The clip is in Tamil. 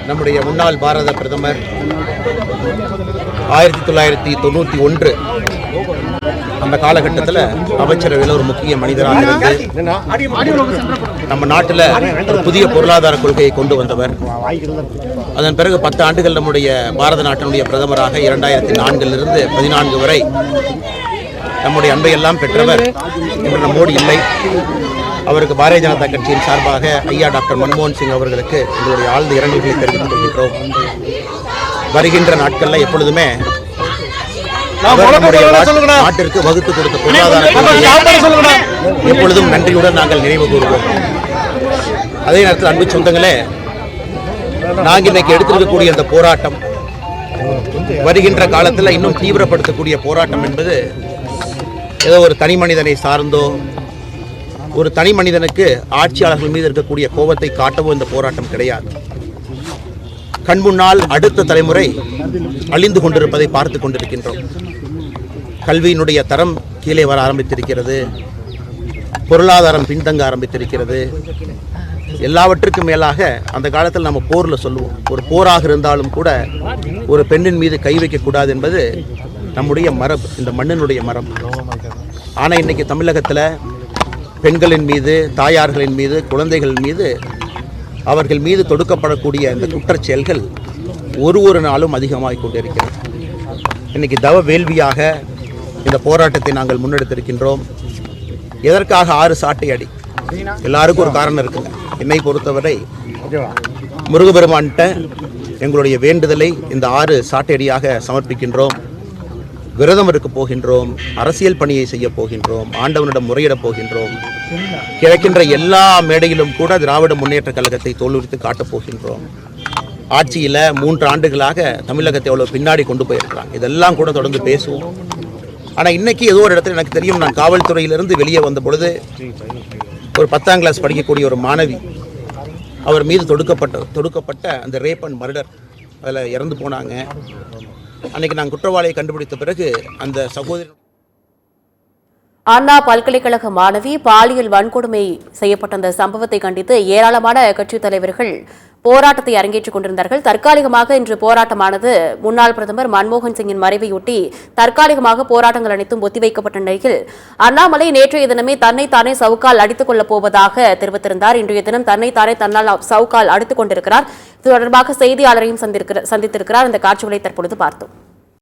நம்முடைய முன்னாள் பாரத பிரதமர் 1991 அந்த காலகட்டத்தில் அமைச்சரவையில் ஒரு முக்கிய மனிதராக இருந்து நம்ம நாட்டில் ஒரு புதிய பொருளாதார கொள்கையை கொண்டு வந்தவர். அதன் பிறகு 10 ஆண்டுகள் நம்முடைய பாரத நாட்டினுடைய பிரதமராக 2004 14 வரை நம்முடைய அன்பை எல்லாம் பெற்றவர் இன்று நம்மோடு இல்லை. அவருக்கு பாரதிய ஜனதா கட்சியின் சார்பாக ஐயா டாக்டர் மன்மோகன் சிங் அவர்களுக்கு எங்களுடைய ஆழ்ந்த இரங்கல்களை தெரிவித்துக் கொள்கின்றோம். வருகின்ற நாட்களில் எப்பொழுதுமே நாட்டிற்கு வகுத்து கொடுத்த பொருளாதார எப்பொழுதும் நன்றியுடன் நாங்கள் நினைவு கூறுவோம். அதே நேரத்தில் அன்பு சொந்தங்களே, நாங்கள் இன்னைக்கு எடுத்திருக்கக்கூடிய அந்த போராட்டம் வருகின்ற காலத்தில் இன்னும் தீவிரப்படுத்தக்கூடிய போராட்டம் என்பது ஏதோ ஒரு தனி மனிதனை சார்ந்தோ ஒரு தனி மனிதனுக்கு ஆட்சியாளர்கள் மீது இருக்கக்கூடிய கோபத்தை காட்டவோ இந்த போராட்டம் கிடையாது. கண்முன்னால் அடுத்த தலைமுறை அழிந்து கொண்டிருப்பதை பார்த்து கொண்டிருக்கின்றோம். கல்வியினுடைய தரம் கீழே வர ஆரம்பித்திருக்கிறது, பொருளாதாரம் பின்தங்க ஆரம்பித்திருக்கிறது. எல்லாவற்றுக்கும் மேலாக அந்த காலத்தில் நம்ம போரில் சொல்லுவோம், ஒரு போராக இருந்தாலும் கூட ஒரு பெண்ணின் மீது கை வைக்கக்கூடாது என்பது நம்முடைய மரபு, இந்த மண்ணினுடைய மரபு. ஆனால் இன்னைக்கு தமிழகத்தில் பெண்களின் மீது, தாயார்களின் மீது, குழந்தைகள் மீது, அவர்கள் மீது தொடுக்கப்படக்கூடிய இந்த குற்றச் செயல்கள் ஒரு நாளும் அதிகமாகிக் கொண்டிருக்கிறது. இன்னைக்கு தவ வேள்வியாக இந்த போராட்டத்தை நாங்கள் முன்னெடுத்திருக்கின்றோம். எதற்காக 6 சாட்டை அடி? எல்லாருக்கும் ஒரு காரணம் இருக்குங்க. என்னை பொறுத்தவரை முருகப்பெருமான்கிட்ட எங்களுடைய வேண்டுதலை இந்த 6 சாட்டை அடியாக சமர்ப்பிக்கின்றோம். விரதம் இருக்க போகின்றோம், அரசியல் பணியை செய்ய போகின்றோம், ஆண்டவனிடம் முறையிடப் போகின்றோம். கிடைக்கின்ற எல்லா மேடையிலும் கூட திராவிட முன்னேற்ற கழகத்தை தோலுரித்து காட்டப் போகின்றோம். ஆட்சியில் 3 ஆண்டுகளாக தமிழகத்தை எவ்வளோ பின்னாடி கொண்டு போயிருக்கிறாங்க, இதெல்லாம் கூட தொடர்ந்து பேசுவோம். ஆனால் இன்னைக்கு ஏதோ ஒரு இடத்துல எனக்கு தெரியும், நான் காவல்துறையிலிருந்து வெளியே வந்த பொழுது ஒரு 10ஆம் கிளாஸ் படிக்கக்கூடிய ஒரு மாணவி, அவர் மீது தொடுக்கப்பட்ட அந்த ரேப் அண்ட் மர்டர், அதில் இறந்து போனாங்க. அன்னைக்கு நான் குற்றவாளியை கண்டுபிடித்த பிறகு அந்த சகோதரி அண்ணா பல்கலைக்கழக மாணவி பாலியல் வன்கொடுமை செய்யப்பட்ட அந்த சம்பவத்தை கண்டித்து ஏராளமான கட்சித் தலைவர்கள் போராட்டத்தை அரங்கேற்றிக் கொண்டிருந்தார்கள். தற்காலிகமாக இன்று போராட்டமானது முன்னாள் பிரதமர் மன்மோகன் சிங்கின் மறைவையொட்டி தற்காலிகமாக போராட்டங்கள் அனைத்தும் ஒத்திவைக்கப்பட்ட நிலையில் அண்ணாமலை நேற்றைய தினமே தன்னைத்தானே சவுக்கால் அடித்துக் கொள்ளப் போவதாக தெரிவித்திருந்தார். இன்றைய தினம் தன்னைத்தானே தன்னால் சவுக்கால் அடித்துக் கொண்டிருக்கிறார். இது தொடர்பாக செய்தியாளரையும் சந்தித்திருக்கிறார். இந்த காட்சிகளை தற்பொழுது பார்த்தோம்.